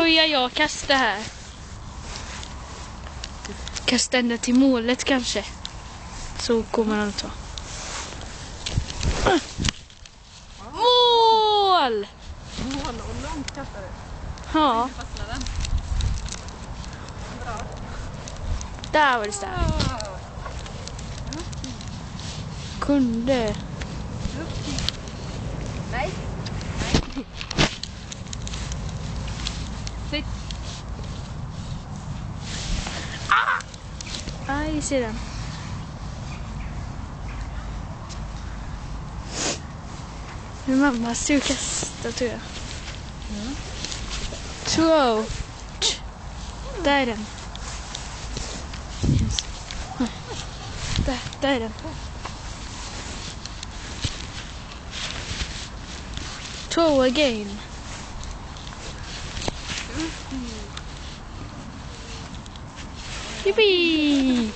börjar jag kasta här. Kasta ända till målet kanske. Så kommer han att ta. Mål! Mål och långt kastar du. Ja. Fastnar den. Bra. Där var det starkt. Kunde. Nej. Sitt. Aj, ser den. Min mamma stod kasta, tror jag. Throw. Där är den. Där är den. Throw again. Yippee!